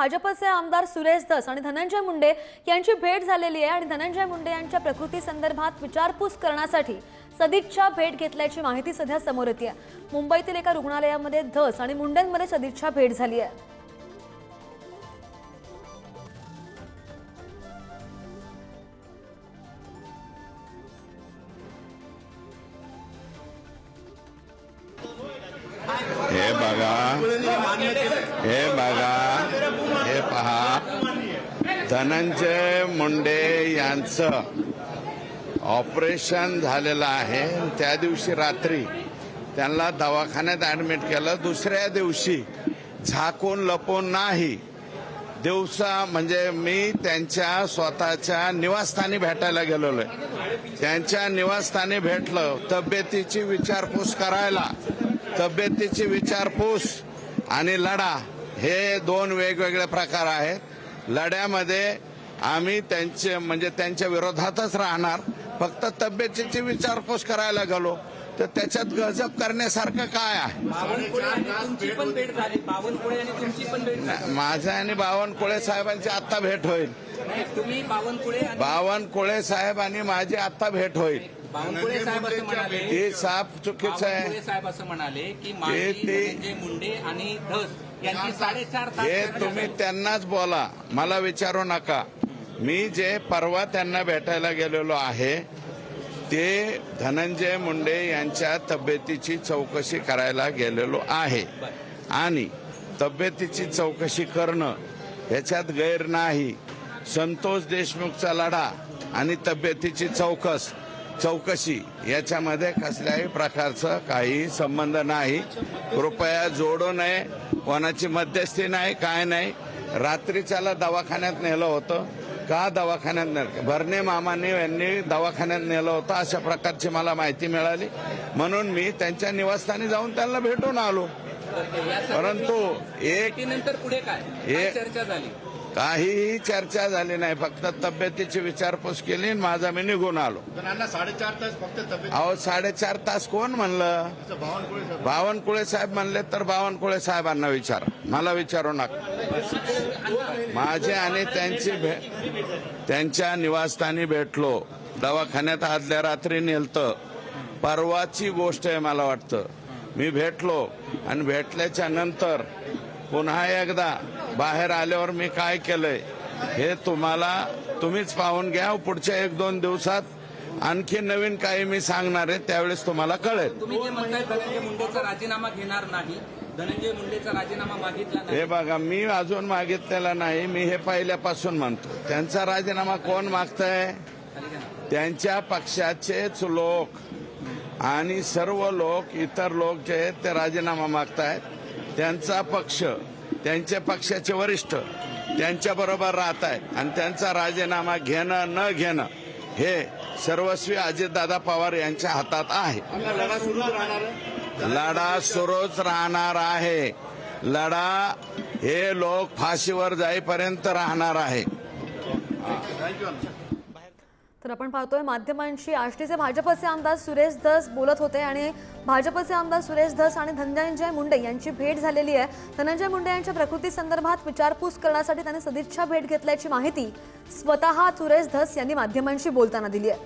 भाजपचे आमदार सुरेश धस आणि धनंजय मुंडे यांची भेट झालेली आहे आणि धनंजय मुंडे यांच्या प्रकृती संदर्भात विचारपूस करण्यासाठी सदिच्छा भेट घेतल्याची माहिती सध्या समोर येते आहे। मुंबईतील एका रुग्णालयामध्ये धस आणि मुंडेंमध्ये सदिच्छा भेट झाली आहे। हे पहा, धनंजय मुंडे यांचं ऑपरेशन झालेलं आहे। त्या दिवशी रात्री त्यांना दवाखान्यात ऍडमिट केलं। दुसऱ्या दिवशी झाकून लपून नाही, दिवसा म्हणजे मी त्यांच्या स्वतःच्या निवासस्थानी भेटायला गेलेलो आहे। त्यांच्या निवासस्थानी भेटलं, तब्येतीची विचारपूस करायला। तब्येतीची विचारपूस आणि लढा हे दोन वेगवेगळे प्रकार आहेत। लढ्यामध्ये आम्ही त्यांच्या विरोधातच राहणार। फक्त तब्येतीची विचारपूस करायला गेलो तर त्याच्यात गजब करण्यासारखं काय आहे? माझा आणि बावनकुळे साहेबांची आता भेट होईल। बावनकुळे साहेब आणि माझी आता भेट होईल। बावनकुळे साहेब असं म्हणाले, ते साफ चुकीचं आहे। बावनकुळे साहेब असं म्हणाले की धनंजय मुंडे आणि धस यांची 4.5 तास हे तुम्ही त्यांनाच बोला, मला विचारू नका। मी जे परवा त्यांना भेटायला गेलेलो आहे ते धनंजय मुंडे यांच्या तब्येतीची चौकशी करायला गेलेलो आहे आणि तब्येतीची चौकशी करणं याच्यात गैर नाही। संतोष देशमुखचा लढा आणि तब्येतीची चौकशी याच्यामध्ये कसल्याही प्रकारचं काही संबंध नाही। कृपया जोडू नये, कोणाची मध्यस्थी नाही, काय नाही। रात्रीच्याला दवाखान्यात नेलं होतं का? दवाखान्यात नेलं, भरणे मामांनी यांनी दवाखान्यात नेलं होतं अशा प्रकारची मला माहिती मिळाली, म्हणून मी त्यांच्या निवासस्थानी जाऊन त्यांना भेटून आलो। परंतु नंतर पुढे काय चर्चा झाली? काहीही चर्चा झाली नाही, फक्त तब्येतीची विचारपूस केली आणि माझा मी निघून आलो। 4.5 तास फक्त तब्येत। अहो 4.5 तास कोण म्हणलं? बावनकुळे साहेब म्हणले तर बावनकुळे साहेबांना विचारा, मला विचारू नका। माझे आणि त्यांची त्यांच्या निवासस्थानी भेटलो, दवाखान्यात आदल्या रात्री नेलतं। परवाची गोष्ट आहे मला वाटतं। मी भेटलो आणि भेटल्याच्या नंतर पुन्हा एकदा बाहेर आल्यावर मी काय केलंय हे तुम्हीच पाहून घ्या। पुढच्या 1-2 दिवसात आणखी नवीन काही मी सांगणार आहे, त्यावेळेस तुम्हाला कळेल। तुम्ही जे म्हणताय धनंजय मुंडेचा राजीनामा घेणार नाही, धनंजय मुंडेचा राजीनामा मागितला नाही, हे बघा, मी अजून मागितलेला नाही। मी हे पहिल्यापासून म्हणतो, त्यांचा राजीनामा कोण मागतंय? त्यांच्या पक्षाचेच लोक आणि सर्व लोक, इतर लोक जे आहेत ते राजीनामा मागतायत। त्यांचा पक्ष, त्यांच्या पक्षाचे वरिष्ठ त्यांच्या बरोबर राहत आहेत आणि त्यांचा राजीनामा घेणं न घेणं हे सर्वस्वी अजितदादा पवार यांच्या हातात आहे। लढा सुरूच राहणार आहे। लढा हे लोक फाशीवर जाईपर्यंत राहणार आहे। तर आपण पाहतोय माध्यमांशी आष्टीचे भाजपचे आमदार सुरेश धस बोलत होते आणि भाजपचे आमदार सुरेश धस आणि धनंजय मुंडे यांची भेट झालेली आहे। धनंजय मुंडे यांच्या प्रकृती संदर्भात विचारपूस करण्यासाठी त्यांनी सदिच्छा भेट घेतल्याची माहिती स्वतः सुरेश धस यांनी माध्यमांशी बोलताना दिली आहे।